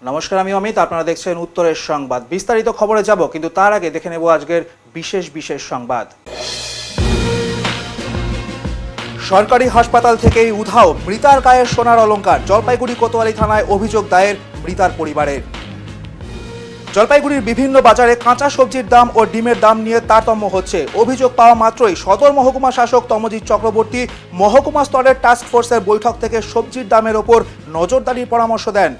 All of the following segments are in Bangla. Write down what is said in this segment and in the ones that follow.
নমস্কার, আমি অমিত। আপনারা দেখছেন উত্তরের সংবাদ। বিস্তারিত খবরে যাব, কিন্তু তার আগে দেখে নেব আজকের বিশেষ সংবাদ। সরকারি হাসপাতাল থেকেই উধাও মৃতার গায়ের সোনার অলংকার। জলপাইগুড়ি কোতোয়ালি থানায় অভিযোগ দায়ের মৃতার পরিবারের। জলপাইগুড়ির বিভিন্ন বাজারে কাঁচা সবজির দাম ও ডিমের দাম নিয়ে তারতম্য হচ্ছে। অভিযোগ পাওয়া মাত্রই সদর মহকুমা শাসক তমজিৎ চক্রবর্তী মহকুমা স্তরের টাস্ক ফোর্সের বৈঠক থেকে সবজির দামের ওপর নজরদারির পরামর্শ দেন।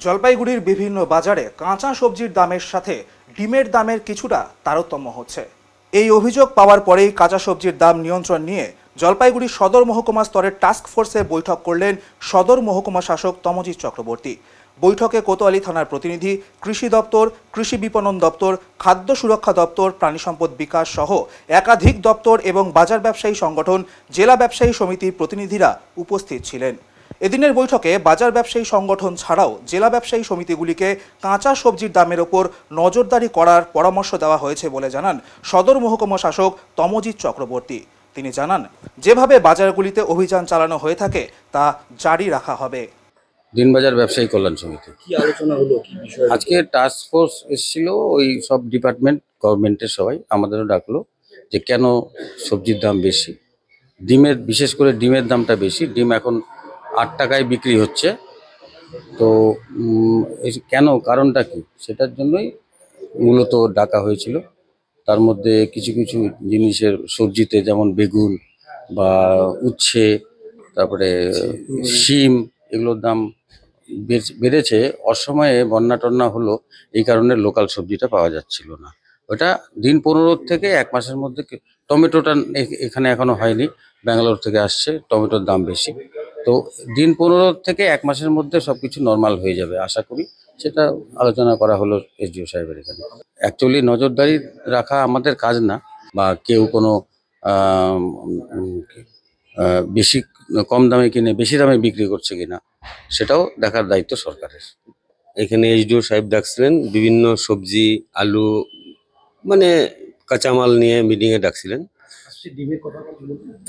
জলপাইগুড়ির বিভিন্ন বাজারে কাঁচা সবজির দামের সাথে ডিমের দামের কিছুটা তারতম্য হচ্ছে। এই অভিযোগ পাওয়ার পরেই কাঁচা সবজির দাম নিয়ন্ত্রণ নিয়ে জলপাইগুড়ি সদর মহকুমা স্তরের টাস্ক ফোর্সে বৈঠক করলেন সদর মহকুমা শাসক তমজিৎ চক্রবর্তী। বৈঠকে কোতোয়ালি থানার প্রতিনিধি, কৃষি দপ্তর, কৃষি বিপণন দপ্তর, খাদ্য সুরক্ষা দপ্তর, প্রাণী সম্পদ বিকাশ সহ একাধিক দপ্তর এবং বাজার ব্যবসায়ী সংগঠন, জেলা ব্যবসায়ী সমিতির প্রতিনিধিরা উপস্থিত ছিলেন। এদিনের বৈঠকে বাজার ব্যবসায়ী সংগঠন ছাড়াও জেলা ব্যবসায়ী সমিতিগুলিকে কাঁচা সবজির দামের ওপর নজরদারি করার পরামর্শ দেওয়া হয়েছে বলে জানান সদর মহকুমা শাসক তমজিৎ চক্রবর্তী। তিনি জানান, যেভাবে বাজারগুলিতে অভিযান চালানো হয়ে থাকে তা জারি রাখা হবে। দিনবাজার ব্যবসায়ী কল্যাণ সমিতি কি আলোচনা হলো, কি বিষয়? আজকে টাস্ক ফোর্স এসেছিল, ওই সব ডিপার্টমেন্ট গভর্নমেন্টের সবাই আমাদেরও ডাকলো যে কেন সবজির দাম বেশি, ডিমের বিশেষ করে ডিমের দামটা বেশি। ডিম এখন 8 টাকায় বিক্রি হচ্ছে। তো কেন, কারণটা কি, সেটার জন্যই মূলত ডাকা হয়েছিল। তার মধ্যে কিছু কিছু জিনিসের সবজিতে যেমন বেগুন বা উচ্ছে, তারপরে শিম, এগুলোর দাম বেড়েছে। অসময়ে বন্যা টন্যা হলো, এই কারণে লোকাল সবজিটা পাওয়া যাচ্ছিল না। ওটা দিন 15 থেকে 1 মাসের মধ্যে। টমেটোটা এখানে এখনো হয়নি, ব্যাঙ্গালোর থেকে আসছে, টমেটোর দাম বেশি। তো দিন 15 থেকে 1 মাসের মধ্যে সবকিছু নর্মাল হয়ে যাবে আশা করি। সেটা আলোচনা করা হলো এসডিও সাহেবের এখানে। অ্যাকচুয়ালি নজরদারি রাখা আমাদের কাজ না, বা কেউ কোনো বেশি কম দামে কিনে বেশি দামে বিক্রি করছে কিনা সেটাও দেখার দায়িত্ব সরকারের। এখানে এইচডিও সাহেব ডাকছিলেন, বিভিন্ন সবজি, আলু, মানে কাঁচামাল নিয়ে মিটিংয়ে ডাকছিলেন।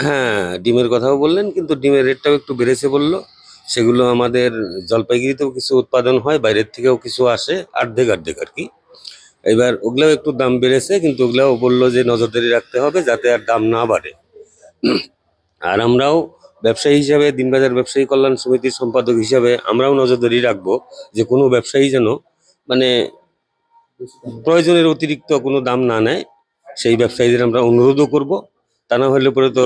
হ্যাঁ, ডিমের কথাও বললেন, কিন্তু ডিমের রেটটাও একটু বেড়েছে বললো। সেগুলো আমাদের জলপাইগুড়িতেও কিছু উৎপাদন হয়, বাইরের থেকেও কিছু আসে, অর্ধেক আর কি। এবার ওগুলাও একটু দাম বেড়েছে, কিন্তু ওগুলাও বললো যে নজরদারি রাখতে হবে যাতে আর দাম না বাড়ে। আর আমরাও ব্যবসায়ী হিসাবে, দিনবাজার ব্যবসায়ী কল্যাণ সমিতির সম্পাদক হিসাবে আমরাও নজরদারি রাখবো যে কোনো ব্যবসায়ী যেন মানে প্রয়োজনের অতিরিক্ত কোনো দাম না নেয়। সেই ব্যবসায়ীদের আমরা অনুরোধও করব। তা না হলে পরে তো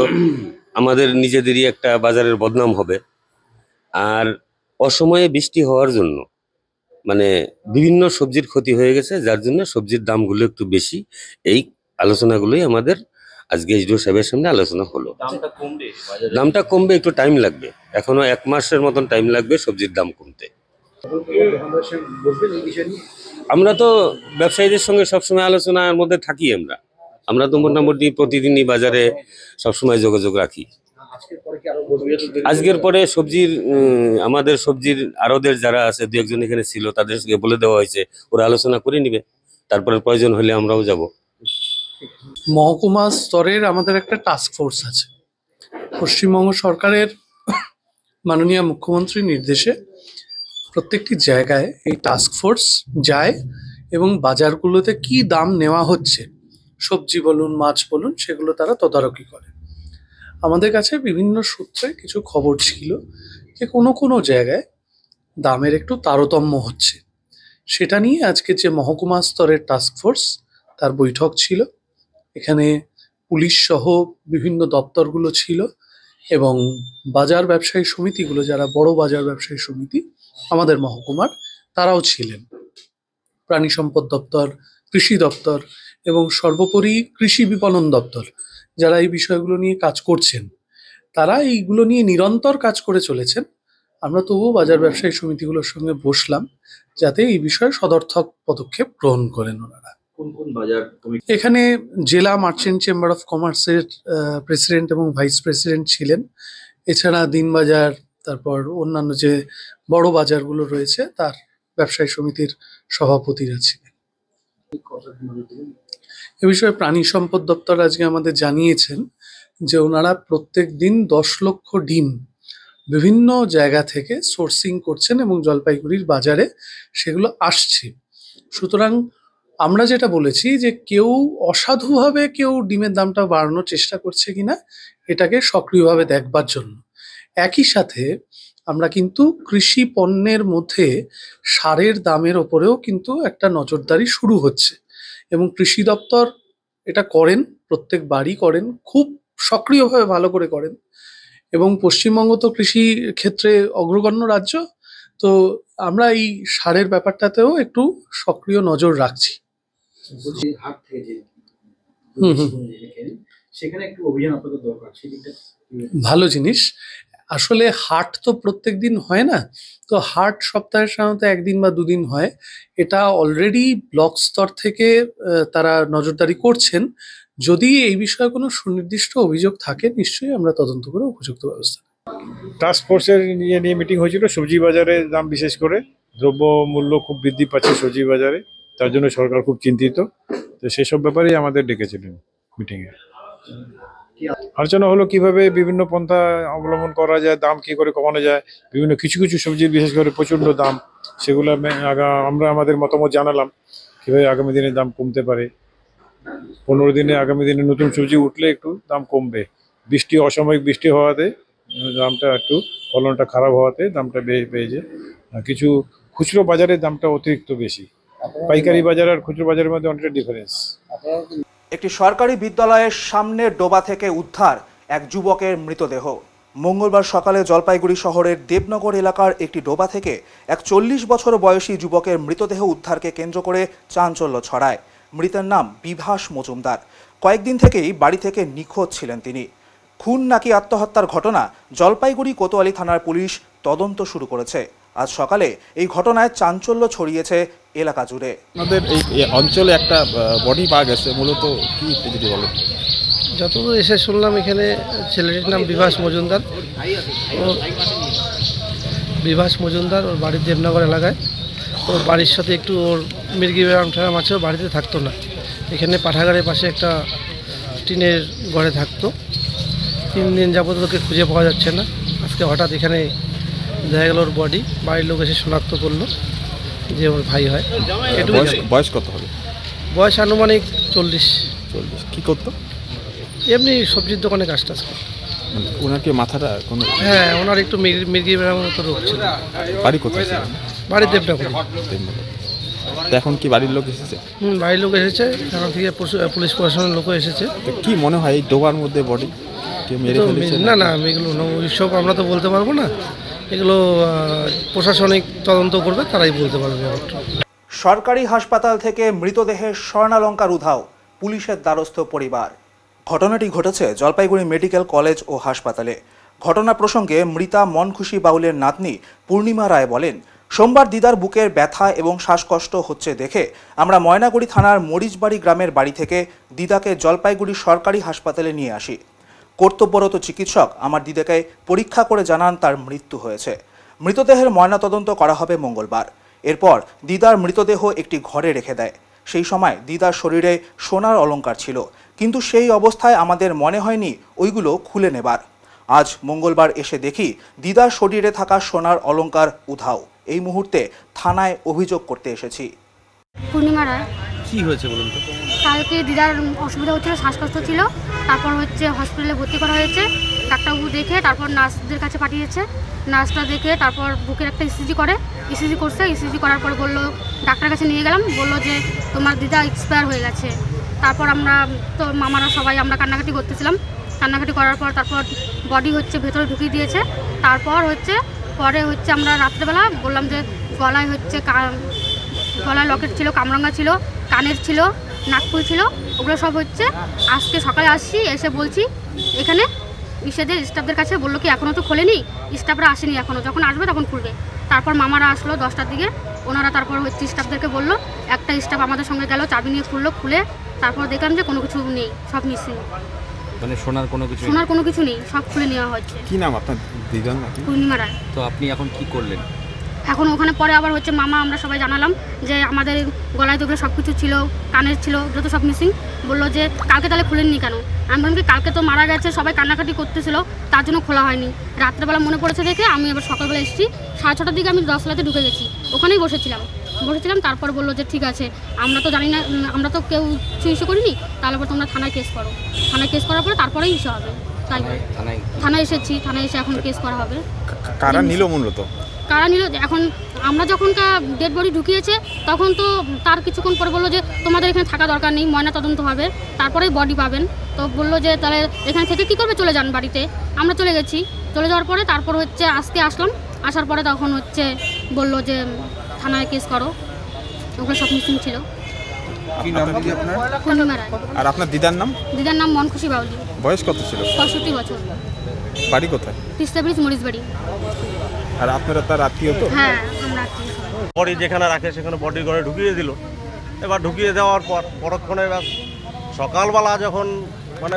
আমাদের নিজেদেরই একটা বাজারের বদনাম হবে। আর অসময়ে বৃষ্টি হওয়ার জন্য মানে বিভিন্ন সবজির ক্ষতি হয়ে গেছে, যার জন্য সবজির দামগুলো একটু বেশি। এই আলোচনাগুলোই আমাদের আজকে এইচডিও সাহেবের সামনে আলোচনা হলো। দামটা কমবে, একটু টাইম লাগবে, এখনো 1 মাসের মতন টাইম লাগবে সবজির দাম কমতে। আমরা তো ব্যবসায়ীদের সঙ্গে সবসময় আলোচনার মধ্যে থাকি। আমরা তো মোটামুটি প্রতিদিনই বাজারে সবসময় যোগাযোগ রাখি। আজকের পরে সবজির আমাদের সবজির আড়তদার যারা আছে, 2-1 এখানে ছিল, তাদের সঙ্গে বলে দেওয়া হয়েছে, ওরা আলোচনা করে নিবে। তারপরে প্রয়োজন হলে আমরাও যাব। মহকুমা স্তরের আমাদের একটা টাস্ক ফোর্স আছে। পশ্চিমবঙ্গ সরকারের মাননীয় মুখ্যমন্ত্রীর নির্দেশে প্রত্যেকটি জায়গায় এই টাস্ক ফোর্স যায় এবং বাজারগুলোতে কি দাম নেওয়া হচ্ছে, সবজি বলুন, মাছ বলুন, সেগুলো তারা তদারকি করে। আমাদের কাছে বিভিন্ন সূত্রে কিছু খবর ছিল যে কোনো জায়গায় দামের একটু তারতম্য হচ্ছে। সেটা নিয়ে আজকে যে মহকুমা স্তরের টাস্ক ফোর্স, তার বৈঠক ছিল। এখানে পুলিশ সহ বিভিন্ন দপ্তরগুলো ছিল এবং বাজার ব্যবসায়ী সমিতিগুলো, যারা বড় বাজার ব্যবসায়ী সমিতি আমাদের মহকুমার, তারাও ছিলেন। প্রাণী সম্পদ দপ্তর, কৃষি দপ্তর এবং সর্বোপরি কৃষি বিপণন দপ্তর, যারা এই বিষয়গুলো নিয়ে কাজ করছেন, তারা এইগুলো নিয়ে নিরন্তর কাজ করে চলেছেন। আমরা তবুও বাজার ব্যবসায়ী সমিতিগুলোর সঙ্গে বসলাম যাতে এই বিষয়ে সদর্থক পদক্ষেপ গ্রহণ করেন ওনারা। কোন বাজার এখানে জেলা মার্চেন্ট চেম্বার অফ কমার্সের প্রেসিডেন্ট এবং ভাইস প্রেসিডেন্ট ছিলেন। এছাড়া দিনবাজার, তারপর অন্যান্য যে বড় বাজারগুলো রয়েছে তার ব্যবসায়ী সমিতির সভাপতিরা ছিলেন। এ বিষয়ে প্রাণী সম্পদ দপ্তর আজকে আমাদের জানিয়েছেন যে ওনারা প্রত্যেক দিন 10 লক্ষ ডিম বিভিন্ন জায়গা থেকে সোর্সিং করছেন এবং জলপাইগুড়ির বাজারে সেগুলো আসছে। সুতরাং আমরা যেটা বলেছি যে কেউ অসাধুভাবে কেউ ডিমের দামটা বাড়ানোর চেষ্টা করছে কিনা এটাকে সক্রিয়ভাবে দেখবার জন্য। একই সাথে আমরা কিন্তু কৃষি পণ্যের মধ্যে সারের দামের ওপরেও কিন্তু একটা নজরদারি শুরু হচ্ছে এবং কৃষি দপ্তর এটা করেন, প্রত্যেক বাড়ি করেন, খুব সক্রিয়ভাবে ভালো করে করেন এবং পশ্চিমবঙ্গ তো কৃষি ক্ষেত্রে অগ্রগণ্য রাজ্য, তো আমরা এই সারের ব্যাপারটাতেও একটু সক্রিয় নজর রাখছি। বলছি হাট থেকে যে হুম হুম সেখানে একটু অভিযান আপনাদের দরকার, সেদিকটা ভালো জিনিস। আসলে হাট তো প্রত্যেক দিন হয় না, তো হাট সপ্তাহে সাধারণত 1 দিন বা 2 দিন হয়। এটা অলরেডি ব্লক স্তর থেকে তারা নজরদারি করছেন। যদি এই বিষয়ে কোনো সুনির্দিষ্ট অভিযোগ থাকে নিশ্চয়ই আমরা তদন্ত করে উপযুক্ত ব্যবস্থা নেব। টাস্ক ফোর্সের নিয়ে মিটিং হয়েছিল। সবজি বাজারের দাম বিশেষ করে দ্রব্য মূল্য খুব বৃদ্ধি পাচ্ছে সবজি বাজারে, তার জন্য সরকার খুব চিন্তিত। তো সেসব ব্যাপারেই আমাদের ডেকেছিলেন মিটিংয়ে। আলোচনা হলো কিভাবে বিভিন্ন পন্থা অবলম্বন করা যায়, দাম কি করে কমানো যায়। বিভিন্ন কিছু কিছু সবজির বিশেষ করে প্রচণ্ড দাম, সেগুলো আমরা আমাদের মতামত জানালাম কিভাবে আগামী দিনে দাম কমতে পারে। 15 দিনে আগামী দিনে নতুন সবজি উঠলে একটু দাম কমবে। অসাময়িক বৃষ্টি হওয়াতে দামটা একটু, ফলনটা খারাপ হওয়াতে দামটা বেড়েছে। কিছু খুচরো বাজারের দামটা অতিরিক্ত বেশি। পাইকারি বাজার আর খুচরো বাজারের মধ্যে অনেকটা ডিফারেন্স। একটি সরকারি বিদ্যালয়ের সামনের ডোবা থেকে উদ্ধার এক যুবকের মৃতদেহ। মঙ্গলবার সকালে জলপাইগুড়ি শহরের দেবনগর এলাকার একটি ডোবা থেকে এক 40 বছর বয়সী যুবকের মৃতদেহ উদ্ধারকে কেন্দ্র করে চাঞ্চল্য ছড়ায়। মৃতের নাম বিভাস মজুমদার। কয়েকদিন থেকেই বাড়ি থেকে নিখোঁজ ছিলেন তিনি। খুন নাকি আত্মহত্যার ঘটনা জলপাইগুড়ি কোতোয়ালি থানার পুলিশ তদন্ত শুরু করেছে। আজ সকালে এই ঘটনায় চাঞ্চল্য ছড়িয়েছে এলাকা জুড়ে। আমাদের এই অঞ্চলে একটা বডি পাওয়া গেছে, মূলত কি যদি বলেন? যতদূর এসে শুনলাম এখানে ছেলেটির নাম বিভাস মজুমদার। বিভাস মজুমদার ওর বাড়ির দেবনগর এলাকায়। ওর বাড়ির সাথে একটু ওর মির্গি ব্যায়াম ঠ্যারাম আছে, বাড়িতে থাকতো না। এখানে পাঠাগারের পাশে একটা টিনের ঘরে থাকতো। 3 দিন যাবত ওকে খুঁজে পাওয়া যাচ্ছে না। আজকে হঠাৎ এখানে দেখা গেল ওর বডি। বাড়ির লোক এসে শনাক্ত করলো যে ওর ভাই হয়। বয়স কত হবে? বয়স আনুমানিক 40। কি করতো? এমনি সবজির দোকানে কাজ টাজ করে। ওনার কি মাথাটা কোনো? হ্যাঁ, ওনার একটু মির্গি ব্যায়ামের মতো রোগ ছিল। বাড়ি কোথায় ছিল? বাড়ি দেবনগর। এখন কি বাড়ির লোক এসেছে? বাড়ির লোক এসেছে, থানা থেকে পুলিশ প্রশাসনের লোকও এসেছে। তো কি মনে হয় এই ডোবার মধ্যে বডি কেউ মেরে ফেলেছে? না না, এগুলো ওইসব আমরা তো বলতে পারবো না। এগুলো প্রশাসনিক তদন্ত করবে, তারাই বলতে পারবে ব্যাপারটা। সরকারি হাসপাতাল থেকে মৃতদেহের স্বর্ণালংকার উধাও, পুলিশের দ্বারস্থ পরিবার। ঘটনাটি ঘটেছে জলপাইগুড়ি মেডিকেল কলেজ ও হাসপাতালে। ঘটনা প্রসঙ্গে মৃতা মনখুশি বাউলের নাতনি পূর্ণিমা রায় বলেন, সোমবার দিদার বুকের ব্যথা এবং শ্বাসকষ্ট হচ্ছে দেখে আমরা ময়নাগুড়ি থানার মরিচবাড়ি গ্রামের বাড়ি থেকে দিদাকে জলপাইগুড়ি সরকারি হাসপাতালে নিয়ে আসি। কর্তব্যরত চিকিৎসক আমার দিদাকে পরীক্ষা করে জানান তার মৃত্যু হয়েছে। মৃতদেহের ময়নাতদন্ত করা হবে মঙ্গলবার। এরপর দিদার মৃতদেহ একটি ঘরে রেখে দেয়। সেই সময় দিদার শরীরে সোনার অলংকার ছিল, কিন্তু সেই অবস্থায় আমাদের মনে হয়নি ওইগুলো খুলে নেবার। আজ মঙ্গলবার এসে দেখি দিদার শরীরে থাকা সোনার অলংকার উধাও। এই মুহূর্তে থানায় অভিযোগ করতে এসেছি। পূর্ণিমা রায়। কি হয়েছে বলুন তো? কালকে দিদার অসুবিধা হচ্ছিল, শ্বাসকষ্ট ছিল। তারপর হসপিটালে ভর্তি করা হয়েছে। ডাক্তারবাবু দেখে তারপর নার্সদের কাছে পাঠিয়েছে। নার্সরা দেখে তারপর বুকের একটা ইসিজি করছে। ইসিজি করার পর বললো, ডাক্তারের কাছে নিয়ে গেলাম, বললো যে তোমার দিদা এক্সপায়ার হয়ে গেছে। তারপর আমরা তো মামারা সবাই আমরা কান্নাকাটি করতেছিলাম। কান্নাকাটি করার পর তারপর বডি ভেতরে ঢুকিয়ে দিয়েছে। তারপর পরে আমরা রাত্রেবেলা বললাম যে গলায় লকেট ছিল, কামরাঙ্গা ছিল, কানের ছিল, নাকফুল ছিল, ওগুলো সব আজকে সকালে আসছি, এসে বলছি এখানে স্টাফদের কাছে, বললো কি এখনও তো খোলেনি, স্টাফরা আসেনি এখনও, যখন আসবে তখন খুলবে। তারপর মামারা আসলো 10টার দিকে। ওনারা তারপর স্টাফদেরকে বললো, একটা স্টাফ আমাদের সঙ্গে গেল, চাবি নিয়ে খুলে তারপর দেখলাম যে কোনো কিছু নেই, সব মিসিং। মানে সোনার কোনো কিছু নেই, সব খুলে নেওয়া হচ্ছে। কি নাম আপনার দিদার নাকি? পূর্ণিমা রায়। তো আপনি এখন কি করলেন? এখন ওখানে পরে আবার হচ্ছে মামা আমরা সবাই জানালাম যে আমাদের গলায় যেগুলো সব কিছু ছিল, কানের ছিল, যত সব মিসিং। বললো যে কালকে তাহলে খুলেননি কেন? আমি বললাম কি কালকে তো মারা গেছে, সবাই কান্নাকাটি করতেছিল, তার জন্য খোলা হয়নি। রাত্রেবেলা মনে পড়েছে দেখে আমি আবার সকালবেলা এসেছি, 6:30টার দিকে আমি 10লাতে ঢুকে গেছি, ওখানেই বসেছিলাম। তারপর বললো যে ঠিক আছে, আমরা তো জানি না, আমরা তো কেউ ইস্যু করিনি, তাহলে পর তোমরা থানায় কেস করো। থানায় কেস করার পরে তারপরেই ইস্যু হবে। তাই থানায় এসেছি, থানায় এসে এখন কেস করা হবে। কারা নিল মূলত? কারা নিল এখন আমরা যখন ডেড বডি ঢুকিয়েছে তখন তো তার কিছুক্ষণ পরে বললো যে তোমাদের এখানে থাকা দরকার নেই, ময়না তদন্ত হবে, তারপরেই বডি পাবেন। তো বললো যে তাহলে এখানে থেকে কী করবে, চলে যান বাড়িতে। আমরা চলে গেছি, চলে যাওয়ার পরে তারপর হচ্ছে আজকে আসলাম, আসার পরে তখন হচ্ছে বললো যে থানায় কেস করো, ওগুলো সব মিসিং ছিল। কি নাম কি আপনার? পূর্ণিমা রায়। আর আপনার দিদার নাম? দিদার নাম মনখুশি বাউলি। বয়স কত ছিল? 65 বছর। বাড়ি কোথায়? তিস্তা ব্রিজ, মরিচবাড়ি। আর আপনারা তার আত্মীয় তো? হ্যাঁ, আমরা আত্মীয়। বডি যেখানে রাখে সেখানে বডি ঘরে ঢুকিয়ে দিল। এবার ঢুকিয়ে দেওয়ার পর পরক্ষণে এবার সকালবেলা যখন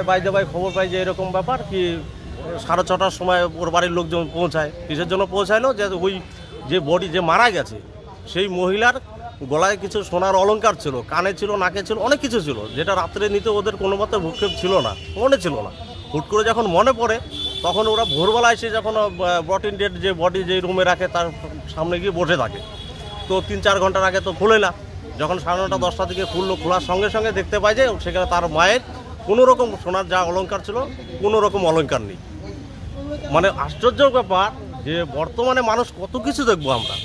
বাইরে খবর পাই যে এরকম ব্যাপার, কি 6:30টার সময় ওর বাড়ির লোকজন পৌঁছায়। কিসের জন্য পৌঁছাইলো? যে ওই যে বডি যে মারা গেছে সেই মহিলার গলায় কিছু সোনার অলংকার ছিল, কানে ছিল, নাকে ছিল, অনেক কিছু ছিল, যেটা রাত্রে নিতে ওদের কোনো মতে ভূক্ষেপ ছিল না, মনে ছিল না। হুট করে যখন মনে পড়ে তখন ওরা ভোরবেলা এসে যখন ব্রটিন ডেড যে বডি যে রুমে রাখে তার সামনে গিয়ে বসে থাকে। তো 3-4 ঘন্টার আগে তো খুলে না, যখন 9:30 10টার দিকে খুললো, খোলার সঙ্গে সঙ্গে দেখতে পাই যে সেখানে তার মায়ের কোনো রকম সোনার যা অলংকার ছিল কোনো রকম অলংকার নেই। আশ্চর্য ব্যাপার যে বর্তমানে মানুষ কত কিছু দেখবো আমরা,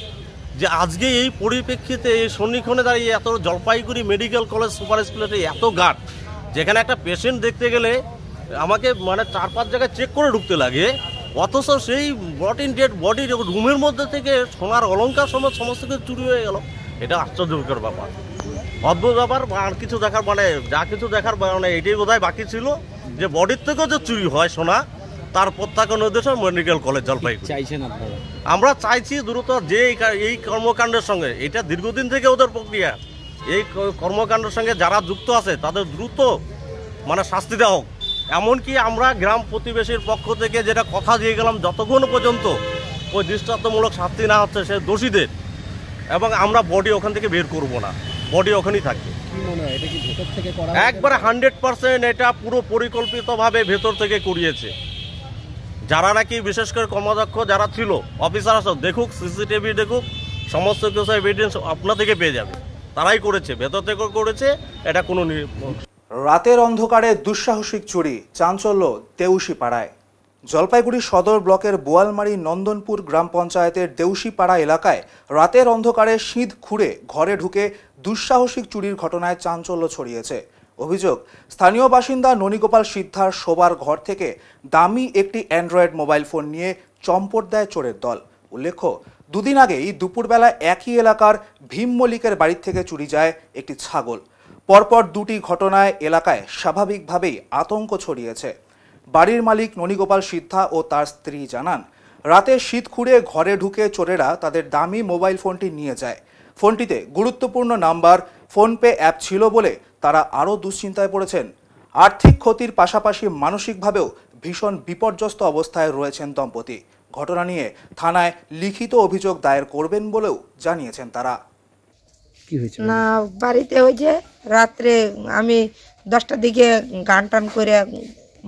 যে আজকে এই পরিপ্রেক্ষিতে এই সন্নিক্ষণে দাঁড়িয়ে এত Jalpaiguri medical college super speciality এত গার্ড, যেখানে একটা পেশেন্ট দেখতে গেলে আমাকে 4-5 জায়গায় চেক করে ঢুকতে লাগে, অথচ সেই ব্রটিন ডেড বডির রুমের মধ্যে থেকে সোনার অলংকার সমস্ত কিছু চুরি হয়ে গেল। এটা আশ্চর্যকর ব্যাপার, অদ্ভুত ব্যাপার। আর কিছু দেখার যা কিছু দেখার এটাই বোধহয় বাকি ছিল, যে বডির থেকেও যে চুরি হয় সোনা, তার প্রত্যাখ্যান উদ্দেশ্য মেডিকেল কলেজ জলপাইগুড়ি। চাইছেন আপনারা? আমরা চাইছি দ্রুত যে এই কর্মকাণ্ডের সঙ্গে, এটা দীর্ঘদিন থেকে ওদের প্রক্রিয়া, এই কর্মকাণ্ডের সঙ্গে যারা যুক্ত আছে তাদের দ্রুত শাস্তি দেওয়া হোক। এমনকি আমরা গ্রাম প্রতিবেশীর পক্ষ থেকে যেটা কথা দিয়ে গেলাম, যতক্ষণ পর্যন্ত ওই দৃষ্টান্তমূলক শাস্তি না হচ্ছে সে দোষীদের, এবং আমরা বডি ওখান থেকে বের করব না, বডি ওখানেই থাকবে। কি মনে হয় এটা কি ভেতর থেকে করা? একবারে 100% এটা পুরো পরিকল্পিতভাবে ভেতর থেকে করিয়েছে। যারা নাকি বিশেষ করে কর্মদক্ষ যারা ছিল অফিসার আছে, দেখুক, সিসিটিভি দেখুক, সমস্ত কিছু এভিডেন্স আপনা থেকে পেয়ে যাবে। তারাই করেছে, ভেতর থেকে করেছে, এটা কোনো। রাতের অন্ধকারে দুঃসাহসিক চুরি, চাঞ্চল্য দেউশিপাড়ায়। জলপাইগুড়ি সদর ব্লকের বোয়ালমারি নন্দনপুর গ্রাম পঞ্চায়েতের দেউশিপাড়া এলাকায় রাতের অন্ধকারে সিঁধ খুঁড়ে ঘরে ঢুকে দুঃসাহসিক চুরির ঘটনায় চাঞ্চল্য ছড়িয়েছে। অভিযোগ, স্থানীয় বাসিন্দা ননীগোপাল সিদ্ধার শোবার ঘর থেকে দামি একটি অ্যান্ড্রয়েড মোবাইল ফোন নিয়ে চম্পট দেয় চোরের দল। উল্লেখ্য, দুদিন আগেই দুপুরবেলা একই এলাকার ভীম মল্লিকের বাড়ি থেকে চুরি যায় একটি ছাগল। পরপর দুটি ঘটনায় এলাকায় স্বাভাবিকভাবেই আতঙ্ক ছড়িয়েছে। বাড়ির মালিক ননীগোপাল সিদ্ধা ও তার স্ত্রী জানান, রাতে শীত খুঁড়ে ঘরে ঢুকে চোরেরা তাদের দামি মোবাইল ফোনটি নিয়ে যায়। ফোনটিতে গুরুত্বপূর্ণ নাম্বার, ফোনপে অ্যাপ ছিল বলে তারা আরও দুশ্চিন্তায় পড়েছেন। আর্থিক ক্ষতির পাশাপাশি মানসিকভাবেও ভীষণ বিপর্যস্ত অবস্থায় রয়েছেন দম্পতি। ঘটনা নিয়ে থানায় লিখিত অভিযোগ দায়ের করবেন বলেও জানিয়েছেন তারা। না, বাড়িতে ওই যে রাত্রে আমি 10টার দিকে গান টান করে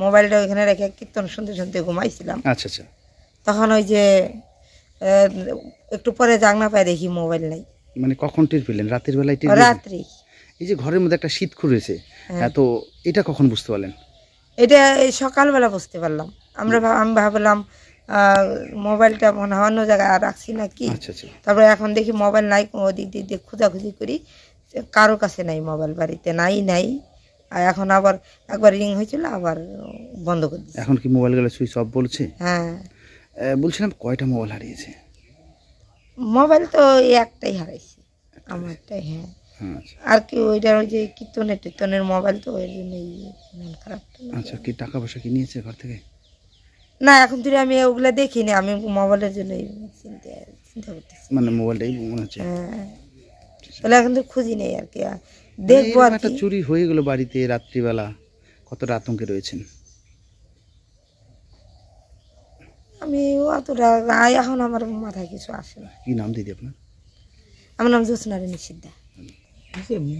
মোবাইলটা ওইখানে রেখে কীর্তন শুনতে শুনতে ঘুমাইছিলাম। আচ্ছা আচ্ছা। তখন ওই যে একটু পরে জাগনা পায় দেখি মোবাইল নাই। কখন টের পেলেন? রাতের বেলায়? রাত্রি। এই যে ঘরের মধ্যে একটা শীত খুঁড়েছে, তো এটা কখন বুঝতে পারলেন? এটা এই সকালবেলা বুঝতে পারলাম। আমি ভাবলাম মোবাইলটা মনে হয় অন্য জায়গায় রাখছি নাকি। তারপরে এখন দেখি মোবাইল নাই, ওদিক দিক দিয়ে খোঁজাখুঁজি করি, কারো কাছে নাই মোবাইল, বাড়িতে নাই। আর এখন আবার একবার রিং হয়েছিল, আবার বন্ধ করে দিয়েছে। এখন কি মোবাইলগুলো সুইচ অফ বলছে? হ্যাঁ। বলছিলাম কয়টা মোবাইল হারিয়েছে? মোবাইল তো একটাই হারাইছে, আমারটাই। হ্যাঁ। আর কি ওইটা ওই যে কীর্তনের মোবাইল, তো ওই জন্যই মন খারাপ। আচ্ছা, কি টাকা পয়সা কি নিয়েছে ঘর থেকে? না, এখন তুই আমি ওগুলা দেখিনি, আমি মোবাইলের জন্যই চিন্তা করতেছি। মোবাইলটাই মনে হচ্ছে। হ্যাঁ, তাহলে এখন তো খুঁজি নেই আর কি, দেখবো আর কি। চুরি হয়ে গেল বাড়িতে রাত্রিবেলা, কতটা আতঙ্কে রয়েছেন? আমি অতটা এখন আমার মাথায় কিছু আসে না। কি নাম দিদি আপনার? আমার নাম জ্যোৎস্না নিষিদ্ধা।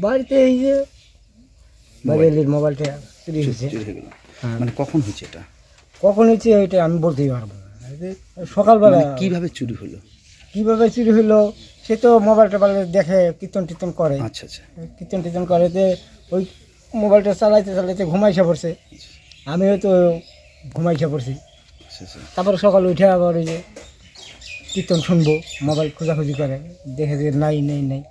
বাড়িতে এই যে মোবাইলের মোবাইলটা চুরি হয়েছে। চুরি হয়ে গেল মানে কখন হয়েছে এটা? কখন হয়েছে ওইটা আমি বলতেই পারবো না। সকালবেলা। মানে কিভাবে চুরি হলো? কিভাবে চুরি হলো সে তো মোবাইল টোবাইল দেখে কীর্তন টীর্তন করে। আচ্ছা আচ্ছা। কীর্তন টীর্তন করে যে ওই মোবাইলটা চালাইতে চালাইতে ঘুমাইসা পড়ছে, আমিও তো ঘুমাইসা পড়ছি। তারপরে সকালে উঠে আবার ওই যে কীর্তন শুনবো, মোবাইল খোঁজাখুঁজি করে, দেখে যে নাই নেই নেই,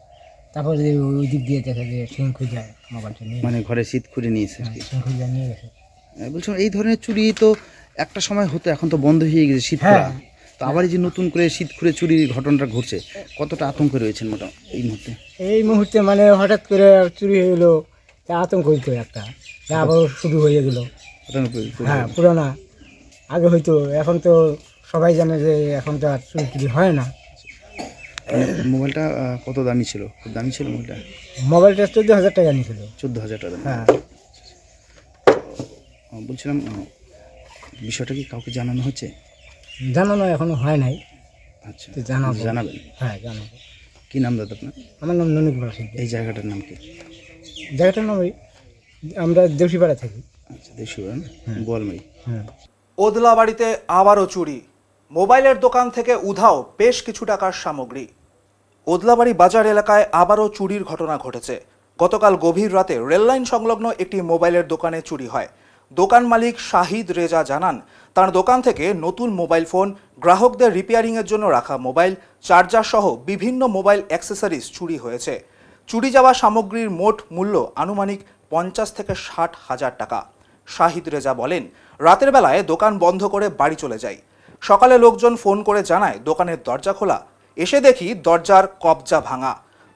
তারপরে যে ওই দিক দিয়ে দেখে যে সিং খুঁজে মোবাইলটা নিয়ে, মানে ঘরে শীত খুঁড়ে নিয়েছে। সিং খুঁজে নিয়ে গেছে। বলছিলাম এই ধরনের চুরি তো একটা সময় হতো, এখন তো বন্ধ হয়ে গেছে শীত। তো আবার এই যে নতুন করে শীত খুঁড়ে চুরির ঘটনাটা ঘটছে, কতটা আতঙ্কে রয়েছেন মোটামুটি এই মুহূর্তে? এই মুহূর্তে মানে হঠাৎ করে চুরি হয়ে গেলো, আতঙ্ক হইতো একটা, আবার শুরু হয়ে গেলো। হ্যাঁ পুরানা আগে হয়তো, এখন তো সবাই জানে যে এখন তো আর চুরি টুরি হয় না। মোবাইলটা কত দামি ছিল? খুব দামি ছিল মোবাইলটা? মোবাইলটা 14,000 টাকা নিয়েছিল। 14,000 টাকা? হ্যাঁ। বলছিলাম বিষয়টা কি কাউকে জানানো হচ্ছে? জানানো এখনো হয় নাই। আচ্ছা, জানাবেন? হ্যাঁ জানাবো। কি নাম দাদা আপনার? আমার নাম ননিকুল সিং। এই জায়গাটার নাম কি? জায়গাটার নাম আমরা দেউসিপাড়া থাকি। আচ্ছা, দেউসিপাড়া, বোয়ালমারি। হ্যাঁ। ওদলাবাড়িতে আবারও চুরি, মোবাইলের দোকান থেকে উধাও বেশ কিছু টাকার সামগ্রী। ওদলাবাড়ি বাজার এলাকায় আবারও চুরির ঘটনা ঘটেছে। গতকাল গভীর রাতে রেললাইন সংলগ্ন একটি মোবাইলের দোকানে চুরি হয়। দোকান মালিক শাহিদ রেজা জানান, তার দোকান থেকে নতুন মোবাইল ফোন, গ্রাহকদের রিপেয়ারিংয়ের জন্য রাখা মোবাইল, চার্জার সহ বিভিন্ন মোবাইল অ্যাক্সেসরিজ চুরি হয়েছে। চুরি যাওয়া সামগ্রীর মোট মূল্য আনুমানিক 50 থেকে 60 হাজার টাকা। শাহিদ রেজা বলেন, রাতের বেলায় দোকান বন্ধ করে বাড়ি চলে যাই। সকালে লোকজন ফোন করে জানায় দোকানের দরজা খোলা। এসে দেখি দরজার কবজা ভাঙা,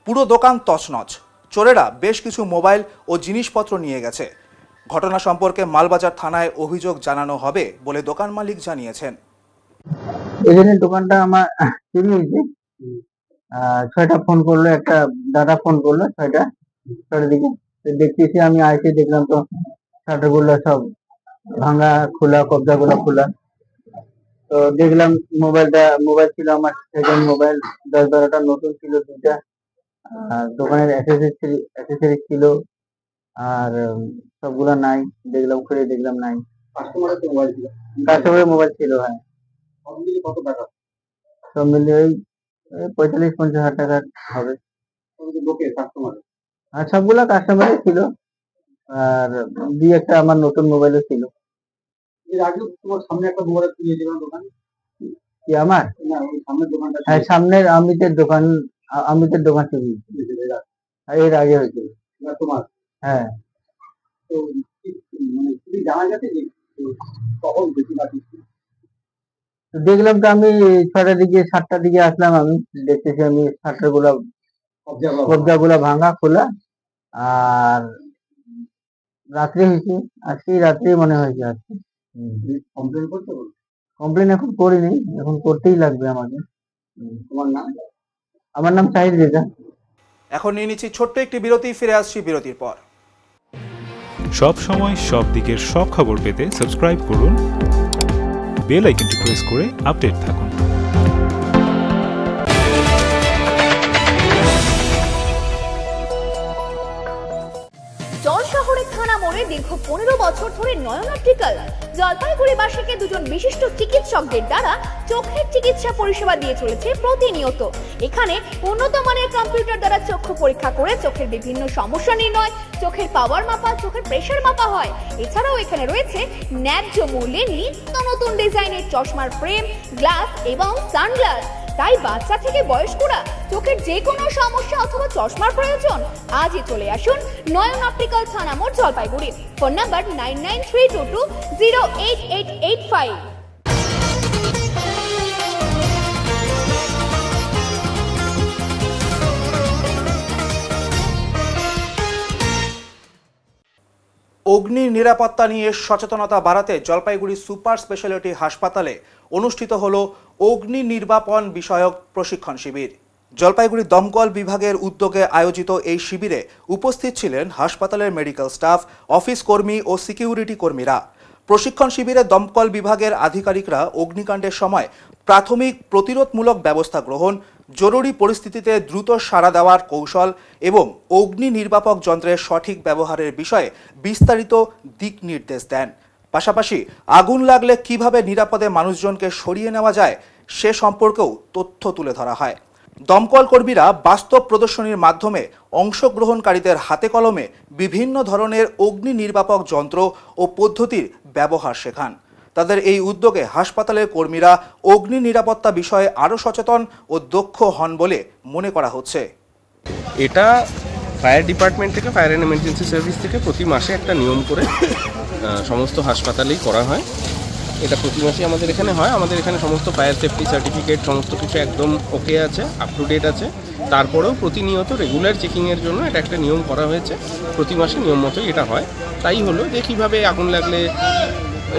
পুরো দোকান তছনছ। চোরেরা বেশ কিছু মোবাইল ও জিনিসপত্র নিয়ে গেছে। ঘটনা সম্পর্কে মালবাজার থানায় অভিযোগ জানানো হবে বলে দোকান মালিক জানিয়েছেন। এখানে দোকানটা আমার চুরি হয়েছে। 6টা ফোন করলো, একটা দাদা ফোন করলো 6টার দিকে। দেখতেছি আমি আইসে দেখলাম তো শাটার গুলো সব ভাঙা, খোলা, কবজা গুলো খোলা। তো দেখলাম মোবাইল ছিল আমার সেকেন্ড মোবাইল, 10-12টা নতুন ছিল, 2টা। দোকানের অ্যাক্সেসরি ছিল, আর সবগুলা নাই। দেখলাম খুলে দেখলাম নাই। কাস্টমারের মোবাইল ছিল। হ্যাঁ। কত টাকা? সব মিলিয়ে ওই 45-50 হাজার টাকা হবে। আর সবগুলা কাস্টমারের ছিল, আর 2-1টা আমার নতুন মোবাইলও ছিল। এর আগে তোমার সামনে একটা মোবাইল চুরি হয়েছিল দোকান কি আমার? না, ওই সামনের দোকানটা। হ্যাঁ, সামনের অমিতের দোকান চুরি হয়েছিল। এর আগে হয়েছিল। না তোমার? হ্যাঁ। তো মানে চুরি জানা গেছে যে কখন বেশি বাকি? দেখলাম তো আমি 6টার দিকে 7টার দিকে আসলাম, আমি দেখতেছি আমি শাটার গুলা কবজা গুলা ভাঙা খোলা। আর রাত্রে হয়েছে, আজকে রাত্রে মনে হয়েছে। আজকে কমপ্লেন করতে বল? কমপ্লেন এখন করিনি, এখন করতেই লাগবে আমাকে। তোমার নাম? আমার নাম শাহিদ রেজা। এখন নিয়ে নিচ্ছি ছোট্ট একটি বিরতি, ফিরে আসছি বিরতির পর। সব সময় সব দিকের সব খবর পেতে সাবস্ক্রাইব করুন, বেল আইকনটি প্রেস করে আপডেট থাকুন। শহরের থানা মোড়ে দীর্ঘ 15 বছর ধরে নয়ন অপটিক্যাল জলপাইগুড়িবাসীকে দুজন বিশিষ্ট চিকিৎসকদের দ্বারা চোখের চিকিৎসা পরিষেবা দিয়ে চলেছে প্রতিনিয়ত। এখানে উন্নত মানের কম্পিউটার দ্বারা চক্ষু পরীক্ষা করে চোখের বিভিন্ন সমস্যা নির্ণয়, চোখের পাওয়ার মাপা, চোখের প্রেসার মাপা হয়। এছাড়াও এখানে রয়েছে ন্যায্য মূল্যে নিত্য নতুন ডিজাইনের চশমার ফ্রেম, গ্লাস এবং সানগ্লাস। তাই বাচ্চা থেকে বয়স্করা চোখের যে কোনো সমস্যা অথবা চশমার প্রয়োজন আজই চলে আসুন নয়ন অপটিক্যাল থানা মোড়, জলপাইগুড়ি। Phone number 9932208885। অগ্নি নিরাপত্তা নিয়ে সচেতনতা বাড়াতে জলপাইগুড়ি সুপার স্পেশালিটি হাসপাতালে অনুষ্ঠিত হলো অগ্নি নির্বাপন বিষয়ক প্রশিক্ষণ শিবির। জলপাইগুড়ি দমকল বিভাগের উদ্যোগে আয়োজিত এই শিবিরে উপস্থিত ছিলেন হাসপাতালের মেডিকেল স্টাফ, অফিস কর্মী ও সিকিউরিটি কর্মীরা। প্রশিক্ষণ শিবিরে দমকল বিভাগের আধিকারিকরা অগ্নিকাণ্ডের সময় প্রাথমিক প্রতিরোধমূলক ব্যবস্থা গ্রহণ, জরুরি পরিস্থিতিতে দ্রুত সাড়া দেওয়ার কৌশল এবং অগ্নি নির্বাপক যন্ত্রের সঠিক ব্যবহারের বিষয়ে বিস্তারিত দিক নির্দেশ দেন। পাশাপাশি আগুন লাগলে কিভাবে নিরাপদে মানুষজনকে সরিয়ে নেওয়া যায় সে সম্পর্কেও তথ্য তুলে ধরা হয়। দমকল কর্মীরা বাস্তব প্রদর্শনীর মাধ্যমে অংশগ্রহণকারীদের হাতে কলমে বিভিন্ন ধরনের অগ্নি নির্বাপক যন্ত্র ও পদ্ধতির ব্যবহার শেখান। তাদের এই উদ্যোগে হাসপাতালের কর্মীরা অগ্নি নিরাপত্তা বিষয়ে আরও সচেতন ও দক্ষ হন বলে মনে করা হচ্ছে। এটা ফায়ার ডিপার্টমেন্ট থেকে, ফায়ার অ্যান্ড এমার্জেন্সি সার্ভিস থেকে প্রতি মাসে একটা নিয়ম করে সমস্ত হাসপাতালেই করা হয়। এটা প্রতি মাসে আমাদের এখানে হয়। আমাদের এখানে সমস্ত ফায়ার সেফটি সার্টিফিকেট সমস্ত কিছু একদম ওকে আছে, আপ টু ডেট আছে। তারপরেও প্রতিনিয়ত রেগুলার চেকিংয়ের জন্য এটা একটা নিয়ম করা হয়েছে। প্রতি মাসে নিয়ম মতোই এটা হয়। তাই হলো যে কীভাবে আগুন লাগলে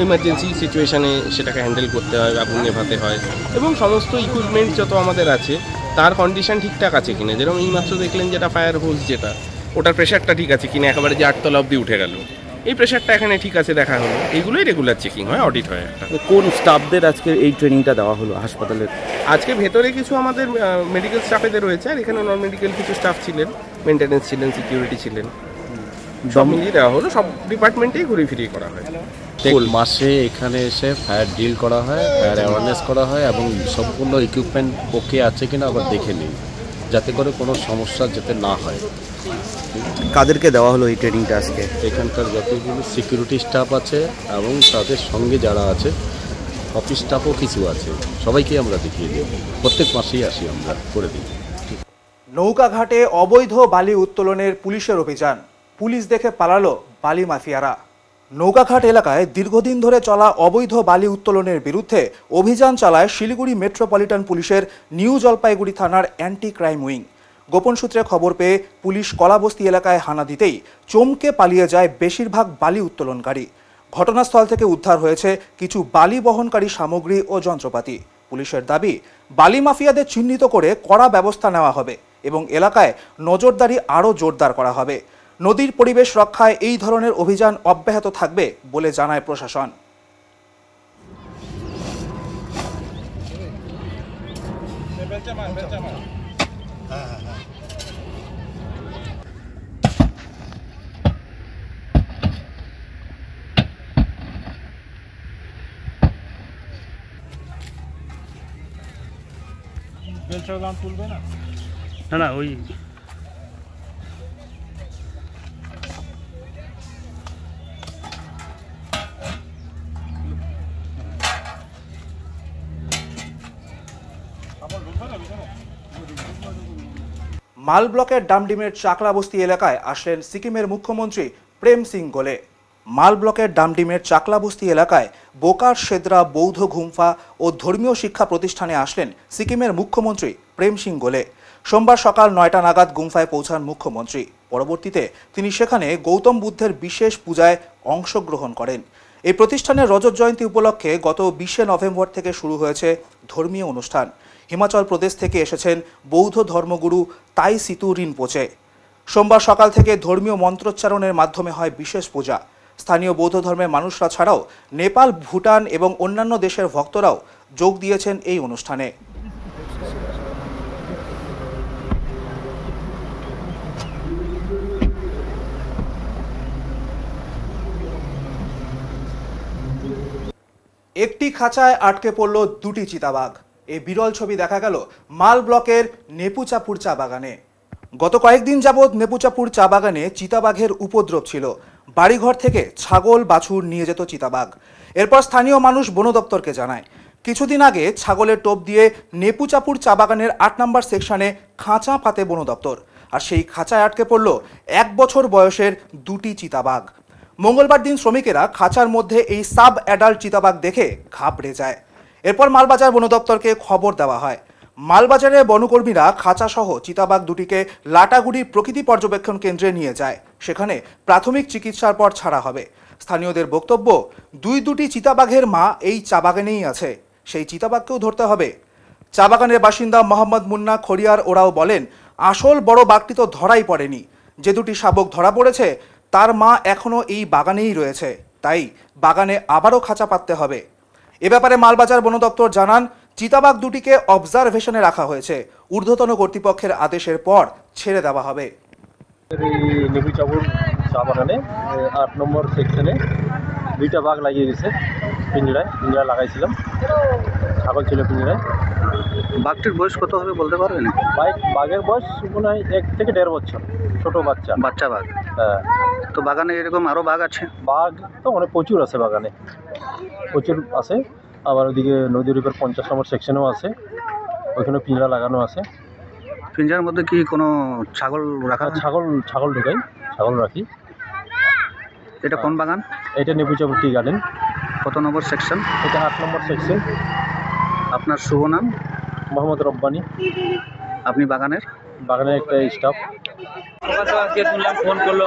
এমার্জেন্সি সিচুয়েশানে সেটাকে হ্যান্ডেল করতে হয়, আগুন নেভাতে হয়, এবং সমস্ত ইকুইপমেন্ট যত আমাদের আছে তার কন্ডিশন ঠিকঠাক আছে কিনা। যেরকম এইমাত্র দেখলেন যেটা ফায়ার হোস, যেটা ওটার প্রেশারটা ঠিক আছে কিনা, একেবারে যে 8তলা অবধি উঠে গেল, এই প্রেশারটা এখানে ঠিক আছে দেখা হলো। এইগুলোই রেগুলার চেকিং হয়, অডিট হয়। একটা কোন স্টাফদের আজকে এই ট্রেনিংটা দেওয়া হলো হাসপাতালের? আজকে ভেতরে কিছু আমাদের মেডিকেল স্টাফেদের রয়েছে, আর এখানে নন মেডিকেল কিছু স্টাফ ছিলেন, মেনটেন্যান্স ছিলেন, সিকিউরিটি ছিলেন, সব মিলিয়ে দেওয়া হলো। সব ডিপার্টমেন্টেই ঘুরে ফিরিয়ে করা হয়। প্রত্যেক মাসে এখানে এসে ফায়ার ড্রিল করা হয়, ফায়ার অ্যাওয়ারনেস করা হয় এবং সম্পূর্ণ ইকুইপমেন্ট ওকে আছে কিনা আবার দেখে নিই, যাতে করে কোনো সমস্যা যাতে না হয়। কাদেরকে দেওয়া হলো এই ট্রেনিংটা আজকে? এখানকার যতগুলো সিকিউরিটি স্টাফ আছে এবং তাদের সঙ্গে যারা আছে অফিস স্টাফও কিছু আছে, সবাইকে আমরা দেখিয়ে দিই। প্রত্যেক মাসেই আসি আমরা, করে দিই। নৌকাঘাটে অবৈধ বালি উত্তোলনের পুলিশের অভিযান, পুলিশ দেখে পালালো বালি মাফিয়ারা। নৌকাঘাট এলাকায় দীর্ঘদিন ধরে চলা অবৈধ বালি উত্তোলনের বিরুদ্ধে অভিযান চালায় শিলিগুড়ি মেট্রোপলিটন পুলিশের নিউ জলপাইগুড়ি থানার অ্যান্টি ক্রাইম উইং। গোপন সূত্রে খবর পেয়ে পুলিশ কলাবস্তি এলাকায় হানা দিতেই চমকে পালিয়ে যায় বেশিরভাগ বালি উত্তোলনকারী। ঘটনাস্থল থেকে উদ্ধার হয়েছে কিছু বালি বহনকারী সামগ্রী ও যন্ত্রপাতি। পুলিশের দাবি, বালি মাফিয়াদের চিহ্নিত করে কড়া ব্যবস্থা নেওয়া হবে এবং এলাকায় নজরদারি আরও জোরদার করা হবে। নদীর পরিবেশ রক্ষায় এই ধরনের অভিযান অব্যাহত থাকবে বলে জানায় প্রশাসন। না না, ওই মাল ব্লকের ডামডিমের চাকলাবস্তি এলাকায় আসলেন সিকিমের মুখ্যমন্ত্রী প্রেম সিং গোলে। মাল ব্লকের ডামডিমের চাকলাবস্তি এলাকায় বোকার সেদ্রা বৌদ্ধ গুম্ফা ও ধর্মীয় শিক্ষা প্রতিষ্ঠানে আসলেন সিকিমের মুখ্যমন্ত্রী প্রেম সিং গোলে। সোমবার সকাল 9টা নাগাদ গুম্ফায় পৌঁছান মুখ্যমন্ত্রী। পরবর্তীতে তিনি সেখানে গৌতম বুদ্ধের বিশেষ পূজায় অংশগ্রহণ করেন। এই প্রতিষ্ঠানের রজত জয়ন্তী উপলক্ষে গত 20শে নভেম্বর থেকে শুরু হয়েছে ধর্মীয় অনুষ্ঠান। হিমাচল প্রদেশ থেকে এসেছেন বৌদ্ধ ধর্মগুরু তাই সিতু রিনপোচে। সোমবার সকাল থেকে ধর্মীয় মন্ত্রোচ্চারণের মাধ্যমে হয় বিশেষ পূজা। স্থানীয় বৌদ্ধ ধর্মের মানুষরা ছাড়াও নেপাল, ভুটান এবং অন্যান্য দেশের ভক্তরাও যোগ দিয়েছেন এই অনুষ্ঠানে। একটি খাঁচায় আটকে পড়ল দুটি চিতাবাঘ। এই বিরল ছবি দেখা গেল মাল ব্লকের নেপুচাপুর চা বাগানে। গত কয়েকদিন যাবৎ নেপুচাপুর চা বাগানে চিতাবাঘের উপদ্রব ছিল। বাড়িঘর থেকে ছাগল বাছুর নিয়ে যেত চিতাবাঘ। এরপর স্থানীয় মানুষ বন দপ্তরকে জানায়। কিছুদিন আগে ছাগলের টোপ দিয়ে নেপুচাপুর চা বাগানের 8 নম্বর সেকশনে খাঁচা পাতে বন দপ্তর, আর সেই খাঁচায় আটকে পড়ল 1 বছর বয়সের দুটি চিতাবাঘ। মঙ্গলবার দিন শ্রমিকেরা খাঁচার মধ্যে এই সাব অ্যাডাল্ট চিতাবাঘ দেখে ঘাবড়ে যায়। এরপর মালবাজার বন দপ্তরকে খবর দেওয়া হয়। মালবাজারে বনকর্মীরা খাঁচাসহ চিতাবাঘ দুটিকে লাটাগুড়ির প্রকৃতি পর্যবেক্ষণ কেন্দ্রে নিয়ে যায়। সেখানে প্রাথমিক চিকিৎসার পর ছাড়া হবে। স্থানীয়দের বক্তব্য, দুটি চিতাবাঘের মা এই চা বাগানেই আছে, সেই চিতাবাঘকেও ধরতে হবে। চা বাগানের বাসিন্দা মোহাম্মদ মুন্না খড়িয়ার ওরাও বলেন, আসল বড় বাঘটি তো ধরাই পড়েনি। যে দুটি শাবক ধরা পড়েছে তার মা এখনো এই বাগানেই রয়েছে। তাই বাগানে আবারও খাঁচা পাততে হবে। এ ব্যাপারে মালবাজার বন দপ্তর জানান, চিতাবাঘ দুটিকে অবজারভেশনে রাখা হয়েছে। ঊর্ধ্বতন কর্তৃপক্ষের আদেশের পর ছেড়ে দেওয়া হবে। নেবুচাবুর চা বাগানে 8 নম্বর সেকশনে 2টা বাঘ লাগিয়ে দিয়েছে পিঞ্জরা লাগাইছিলাম, ছাগল ছিল পিঞ্জরায়। বাঘটির বয়স কত হবে বলতে পারবেন? বাঘের বয়স মনে হয় 1 থেকে 1.5 বছর, ছোট বাচ্চা বাঘ। হ্যাঁ। তো বাগানে এরকম আরো বাঘ আছে? বাঘ তো অনেক প্রচুর আছে, বাগানে প্রচুর আছে। আবার ওদিকে নদীর উপর 50 নম্বর সেকশনেও আছে, ওইখানে পিঞ্জরা লাগানো আছে। পিঞ্জরার মধ্যে কি কোনো ছাগল রাখা? ছাগল ঢুকাই, ছাগল রাখি। এটা কোন বাগান? এটা নেবুচাবুর টি গার্ডেন। কত নম্বর সেকশন? এটা 8 নম্বর সেকশন। আপনার শুভ নাম? মোহাম্মদ রব্বানি। আপনি বাগানের একটা স্টাফ। ফোন করলো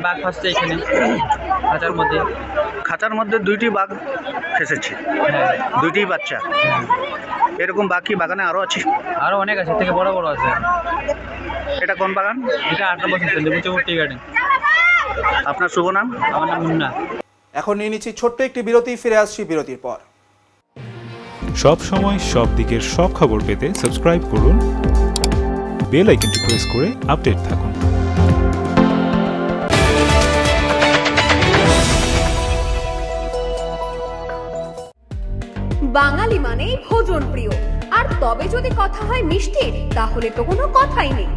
বাঘ ফাঁসছে এখানে খাঁচার মধ্যে 2টি বাঘ ফেসেছে, 2টি বাচ্চা। এরকম বাঘ কি বাগানে আরো আছে? আরো অনেক আছে, থেকে বড় বড় আছে। এটা কোন বাগান? এটা 8 নম্বর সেকশন, নেবুচাবুর টি গার্ডেন। আপনার শুভ নাম? আমার নাম মুন্না। এখন নিয়ে নিচ্ছি ছোট্ট একটি বিরতি, ফিরে আসছি বিরতির পর। সব সময় সব দিকের সব খবর পেতে সাবস্ক্রাইব করুন, বেল আইকনটি প্রেস করে আপডেট থাকুন। বাঙালি মানেই ভোজন প্রিয়, আর তবে যদি কথা হয় মিষ্টির, তাহলে তো কোনো কথাই নেই।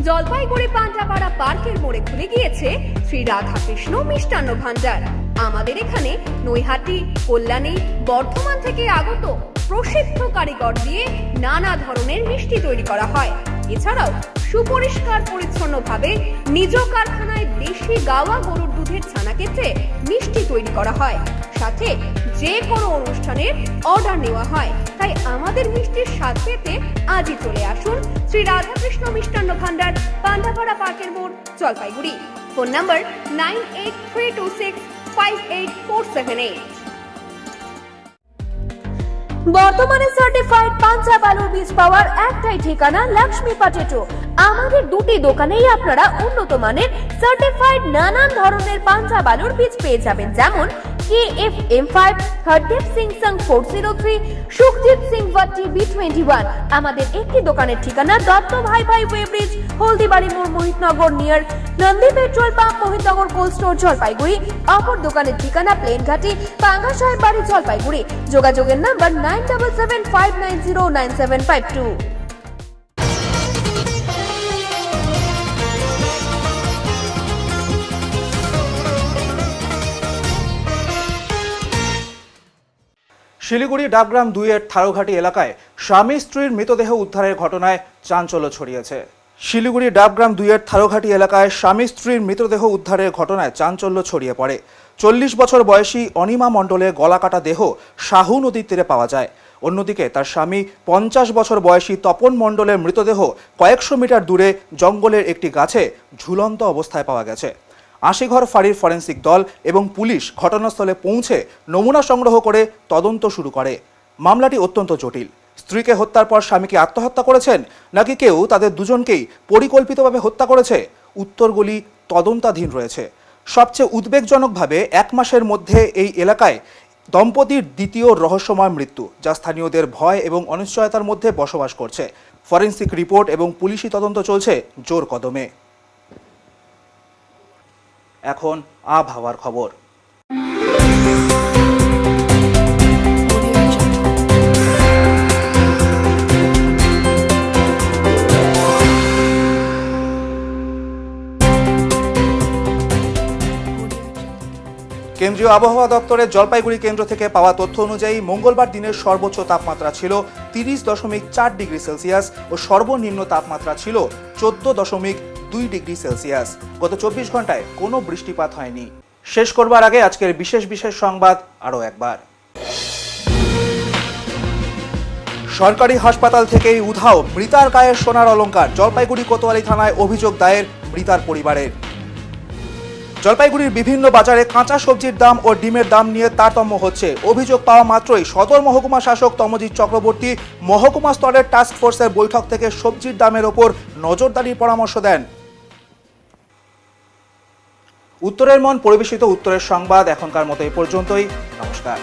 জলপাইগুড়ি পান্ডাপাড়া পার্কের মোড়ে খুলে গিয়েছে শ্রী রাধাকৃষ্ণ মিষ্টান্ন ভান্ডার। আমাদের এখানে নৈহাটি, কল্যাণী, বর্ধমান থেকে আগত প্রসিদ্ধ কারিগর দিয়ে নানা ধরনের মিষ্টি তৈরি করা হয়। এছাড়াও সুপরিষ্কার পরিচ্ছন্নভাবে নিজ কারখানায় দেশি গাওয়া গরুর দুধের ছানা কেটে মিষ্টি তৈরি করা হয়। সাথে যে কোনো অনুষ্ঠানের অর্ডার নেওয়া হয়। তাই আমাদের মিষ্টির স্বাদ পেতে আজই চলে আসুন শ্রী রাধাকৃষ্ণ মিষ্টান্ন ভান্ডার, পান্ডাপাড়া পার্কের মোড়, জলপাইগুড়ি। Phone number 9832658478। বর্তমানে সার্টিফাইড পাঞ্জাব আলুর বীজ পাওয়ার একটাই ঠিকানা, লক্ষ্মী পটেটো। আমাদের দুটি দোকানেই আপনারা উন্নত মানের সার্টিফাইড নানান ধরনের পাঞ্জাব আলুর বীজ পেয়ে যাবেন, যেমন KF M5, হরদেব সিং সং 403, সুখজিৎ সিং ভাট্টি B21। আমাদের একটি দোকানের ঠিকানা দত্ত ভাই ওয়ে ব্রিজ, হলদিবাড়ি মোড়, Mohitnagar near Nandi petrol pump, Mohitnagar cold store, Jalpaiguri. অপর দোকানের ঠিকানা প্লেনঘাটি, পাঙ্গা সাহেব বাড়ি, জলপাইগুড়ি। যোগাযোগের নাম্বার 9775909752। শিলিগুড়ি ডাবগ্রাম 2-এর থারোঘাটি এলাকায় স্বামী স্ত্রীর মৃতদেহ উদ্ধারের ঘটনায় চাঞ্চল্য ছড়িয়েছে। শিলিগুড়ি ডাবগ্রাম 2-এর থারোঘাটি এলাকায় স্বামী স্ত্রীর মৃতদেহ উদ্ধারের ঘটনায় চাঞ্চল্য ছড়িয়ে পড়ে। 40 বছর বয়সী অনিমা মণ্ডলের গলাকাটা দেহ শাহু নদীর তীরে পাওয়া যায়। অন্যদিকে তার স্বামী 50 বছর বয়সী তপন মণ্ডলের মৃতদেহ কয়েকশো মিটার দূরে জঙ্গলের একটি গাছে ঝুলন্ত অবস্থায় পাওয়া গেছে। আশিঘর ফাঁড়ির ফরেন্সিক দল এবং পুলিশ ঘটনাস্থলে পৌঁছে নমুনা সংগ্রহ করে তদন্ত শুরু করে। মামলাটি অত্যন্ত জটিল। স্ত্রীকে হত্যার পর স্বামীকে আত্মহত্যা করেছেন নাকি কেউ তাদের দুজনকেই পরিকল্পিতভাবে হত্যা করেছে, উত্তরগুলি তদন্তাধীন রয়েছে। সবচেয়ে উদ্বেগজনকভাবে 1 মাসের মধ্যে এই এলাকায় দম্পতির দ্বিতীয় রহস্যময় মৃত্যু, যা স্থানীয়দের ভয় এবং অনিশ্চয়তার মধ্যে বসবাস করছে। ফরেন্সিক রিপোর্ট এবং পুলিশি তদন্ত চলছে জোর কদমে। এখন আবহাওয়ার খবর। কেন্দ্রীয় আবহাওয়া দপ্তরের জলপাইগুড়ি কেন্দ্র থেকে পাওয়া তথ্য অনুযায়ী মঙ্গলবার দিনের সর্বোচ্চ তাপমাত্রা ছিল 30.4 ডিগ্রি সেলসিয়াস ও সর্বনিম্ন তাপমাত্রা ছিল 14.2 ডিগ্রি সেলসিয়াস। গত 24 ঘন্টায় কোনো বৃষ্টিপাত হয়নি। শেষ করবার আগে আজকের বিশেষ সংবাদ আরও একবার। সরকারি হাসপাতাল থেকেই উধাও মৃতার গায়ের সোনার অলংকার। জলপাইগুড়ি কোতোয়ালি থানায় অভিযোগ দায়ের মৃতার পরিবারের। জলপাইগুড়ির বিভিন্ন বাজারে কাঁচা সবজির দাম ও ডিমের দাম নিয়ে তারতম্য হচ্ছে। অভিযোগ পাওয়া মাত্রই সদর মহকুমা শাসক তমজিৎ চক্রবর্তী মহকুমা স্তরের টাস্ক ফোর্সের বৈঠক থেকে সবজির দামের ওপর নজরদারির পরামর্শ দেন। উত্তরের মন পরিবেশিত উত্তরের সংবাদ এখনকার মতো এই পর্যন্তই। নমস্কার।